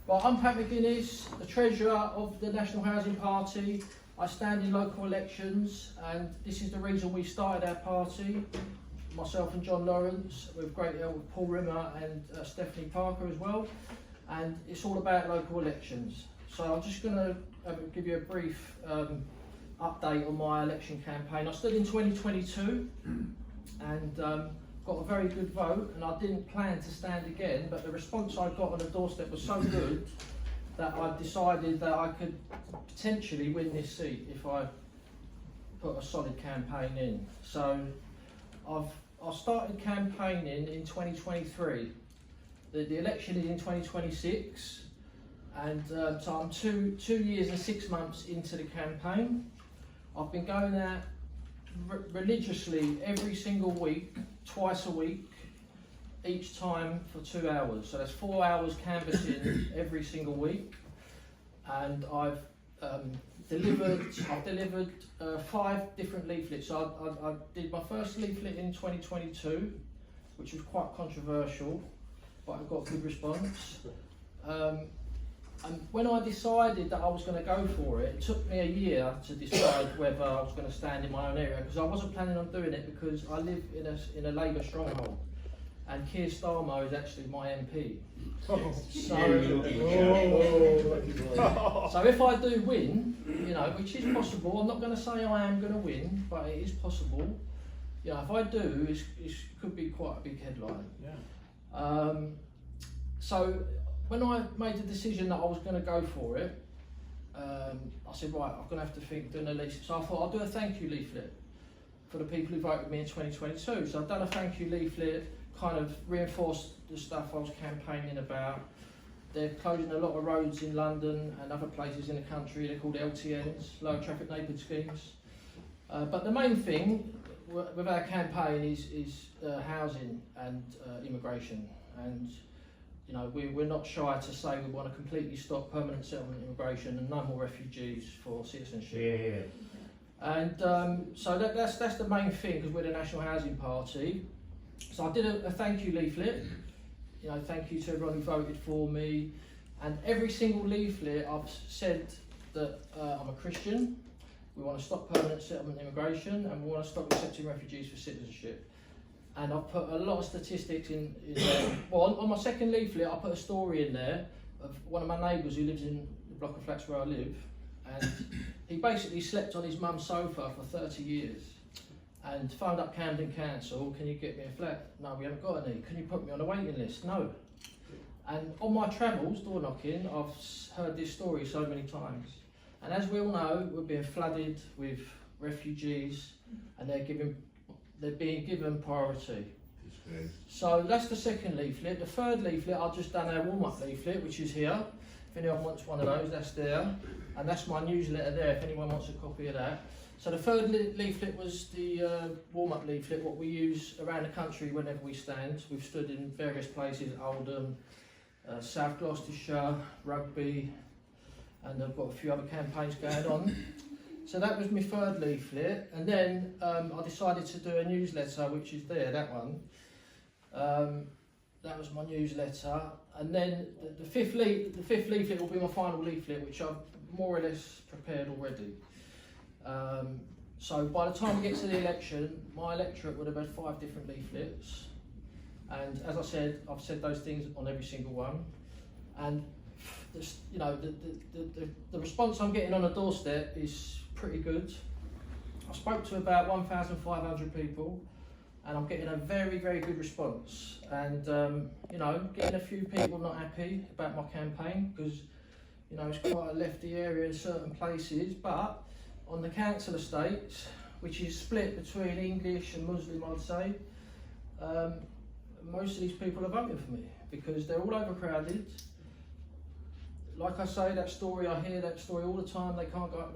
Well, I'm Pat McGuinness, the Treasurer of the National Housing Party. I stand in local elections, and this is the reason we started our party, myself and John Lawrence, with great help with Paul Rimmer and Stephanie Parker as well. And it's all about local elections. So I'm just going to give you a brief update on my election campaign. I stood in 2022 and got a very good vote, and I didn't plan to stand again, but the response I got on the doorstep was so good that I decided that I could potentially win this seat if I put a solid campaign in. So I started campaigning in 2023. The election is in 2026, and so I'm two years and 6 months into the campaign. I've been going out religiously every single week, twice a week, each time for 2 hours. So that's 4 hours canvassing every single week, and I've delivered 5 different leaflets. So I did my first leaflet in 2022, which was quite controversial, but I got a good response. And when I decided that I was going to go for it, it took me a year to decide whether I was going to stand in my own area, because I wasn't planning on doing it, because I live in a Labour stronghold, and Keir Starmer is actually my MP. So if I do win, which is possible, I'm not going to say I am going to win, but it is possible. If I do, it could be quite a big headline. Yeah. So when I made the decision that I was going to go for it, I said, right, I'm going to have to think doing a leaflet. So I thought I'll do a thank you leaflet for the people who voted me in 2022. So I've done a thank you leaflet, kind of reinforced the stuff I was campaigning about. They're closing a lot of roads in London and other places in the country. They're called LTNs, low traffic neighbourhood schemes. But the main thing with our campaign is housing and immigration. And we're not shy to say we want to completely stop permanent settlement immigration and no more refugees for citizenship. Yeah. And so that's the main thing, because we're the National Housing Party. So I did a thank you leaflet. Thank you to everyone who voted for me. And every single leaflet I've said that I'm a Christian, we want to stop permanent settlement immigration, and we want to stop accepting refugees for citizenship. And I've put a lot of statistics in there. Well, on my second leaflet, I put a story in there of one of my neighbours who lives in the block of flats where I live, and he basically slept on his mum's sofa for 30 years and phoned up Camden Council, can you get me a flat? No, we haven't got any. Can you put me on a waiting list? No. And on my travels, door knocking, I've heard this story so many times. And as we all know, we're being flooded with refugees, and they're being given priority. So that's the second leaflet. The third leaflet, I've just done our warm-up leaflet, which is here. If anyone wants one of those, that's there. And that's my newsletter there, if anyone wants a copy of that. So the third leaflet was the warm-up leaflet, what we use around the country whenever we stand. We've stood in various places, Oldham, South Gloucestershire, Rugby, and I've got a few other campaigns going on. So that was my third leaflet, and then I decided to do a newsletter, which is there, that one. That was my newsletter, and then the fifth leaflet will be my final leaflet, which I've more or less prepared already. So by the time we get to the election, my electorate would have had 5 different leaflets, and as I said, I've said those things on every single one, and the response I'm getting on the doorstep is pretty good. I spoke to about 1,500 people, and I'm getting a very, very good response. And getting a few people not happy about my campaign, because it's quite a lefty area in certain places. But on the council estates, which is split between English and Muslim, I'd say, most of these people are voting for me because they're all overcrowded. Like I say, that story, I hear that story all the time. They can't go.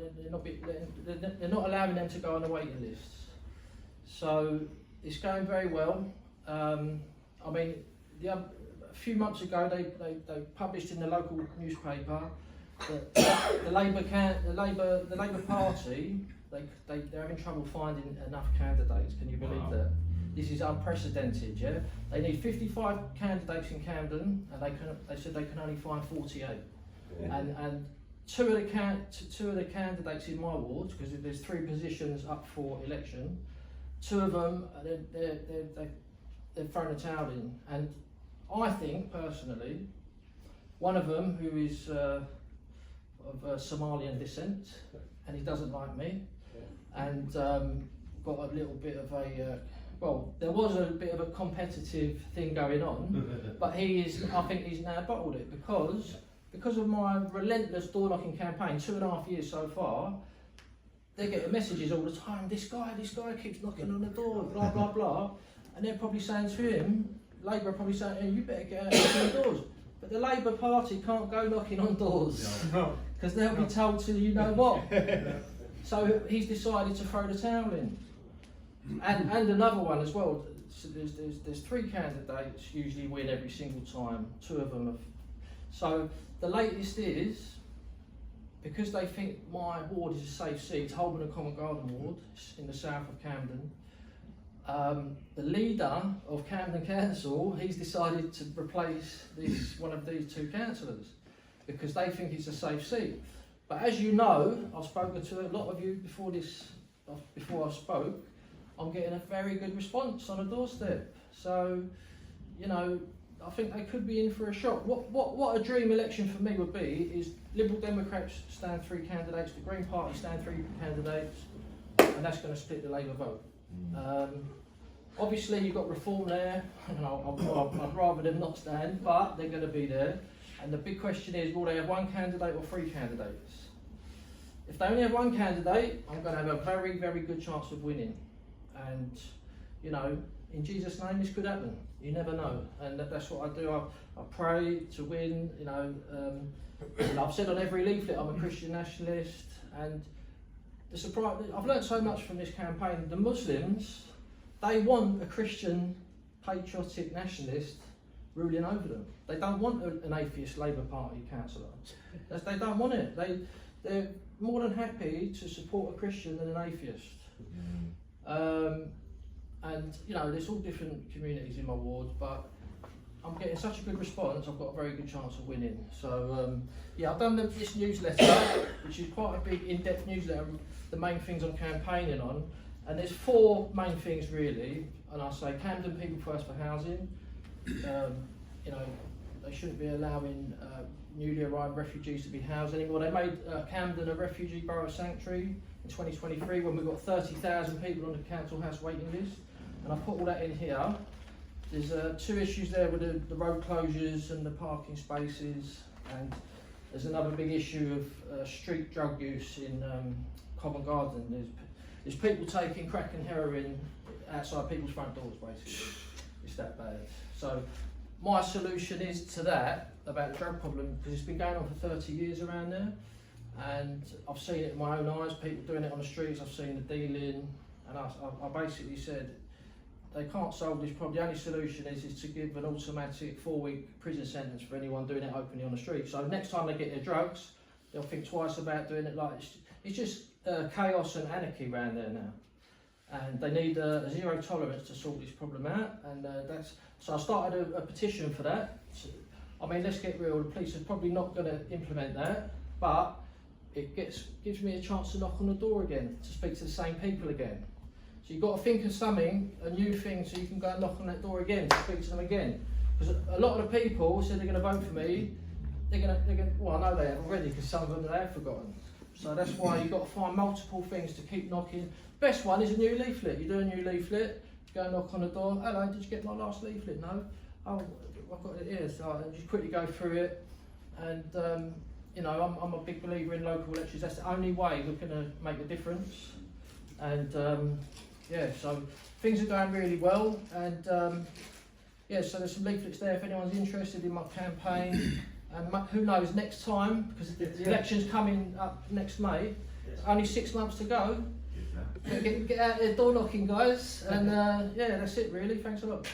They're not allowing them to go on the waiting lists. So it's going very well. I mean, a few months ago, they published in the local newspaper that the Labour Party they're having trouble finding enough candidates. Can you believe that? this is unprecedented. Yeah, they need 55 candidates in Camden, and they said they can only find 48. And two of the candidates in my ward, because there's 3 positions up for election, 2 of them they've thrown a towel in, and I think personally, one of them who is of Somalian descent, and he doesn't like me, and got a little bit of a well, there was a bit of a competitive thing going on, but I think he's now bottled it because of my relentless door knocking campaign, 2.5 years so far. They're getting messages all the time, this guy keeps knocking on the door, blah blah blah, and they're probably saying to him, Labour are probably saying, hey, you better get out of the doors. But the Labour Party can't go knocking on doors, because they'll be told to you know what. So he's decided to throw the towel in. And another one as well. So there's 3 candidates usually win every single time. 2 of them have. So the latest is, because they think my ward is a safe seat, Holborn and Covent Garden ward in the south of Camden. The leader of Camden Council, he's decided to replace one of these 2 councillors because they think it's a safe seat. But as you know, I've spoken to a lot of you before I spoke. I'm getting a very good response on a doorstep. So, you know, I think they could be in for a shock. What a dream election for me would be is Liberal Democrats stand 3 candidates, the Green Party stand 3 candidates, and that's going to split the Labour vote. Obviously you've got Reform there, and I'd rather them not stand, but they're going to be there. And the big question is, will they have 1 candidate or 3 candidates? If they only have 1 candidate, I'm going to have a very, very good chance of winning. And, you know, in Jesus' name, this could happen. You never know. And that's what I do. I pray to win, you know. I've said on every leaflet I'm a Christian nationalist. And the surprise, I've learned so much from this campaign. The Muslims, they want a Christian, patriotic nationalist ruling over them. They don't want an atheist Labour Party councillor. They don't want it. They're more than happy to support a Christian than an atheist. And you know, there's all different communities in my ward, but I'm getting such a good response, I've got a very good chance of winning. So yeah, I've done this newsletter, which is quite a big in-depth newsletter, the main things I'm campaigning on, and there's 4 main things really, and I say Camden people first for housing. You know, they shouldn't be allowing newly arrived refugees to be housed anymore. They made Camden a refugee borough sanctuary in 2023 when we got 30,000 people on the council house waiting list, and I put all that in here. There's 2 issues there with the road closures and the parking spaces, and there's another big issue of street drug use in Covent Garden. There's people taking crack and heroin outside people's front doors, basically. It's that bad. So my solution is to that, about the drug problem, because it's been going on for 30 years around there, and I've seen it in my own eyes, people doing it on the streets, I've seen the dealing, and I basically said, they can't solve this problem. The only solution is to give an automatic 4-week prison sentence for anyone doing it openly on the street. So next time they get their drugs, they'll think twice about doing it. Like it's just chaos and anarchy around there now, and they need a zero tolerance to sort this problem out. And so I started a petition for that. I mean, let's get real. The police are probably not going to implement that, but it gives me a chance to knock on the door again, to speak to the same people again. So you've got to think of something, a new thing, so you can go and knock on that door again, to speak to them again. Because a lot of the people said they're going to vote for me. They're going to. Well, I know they have already, because some of them they have forgotten. So that's why you've got to find multiple things to keep knocking. Best one is a new leaflet. You do a new leaflet, go and knock on the door. Hello, did you get my last leaflet? No. Oh, I've got it here. So I just quickly go through it, and you know, I'm a big believer in local elections. That's the only way we're going to make a difference. And yeah, so things are going really well, and yeah, so there's some leaflets there if anyone's interested in my campaign. And who knows, next time, because the election's coming up next May, only 6 months to go. Get out there door knocking, guys, and yeah, that's it really. Thanks a lot.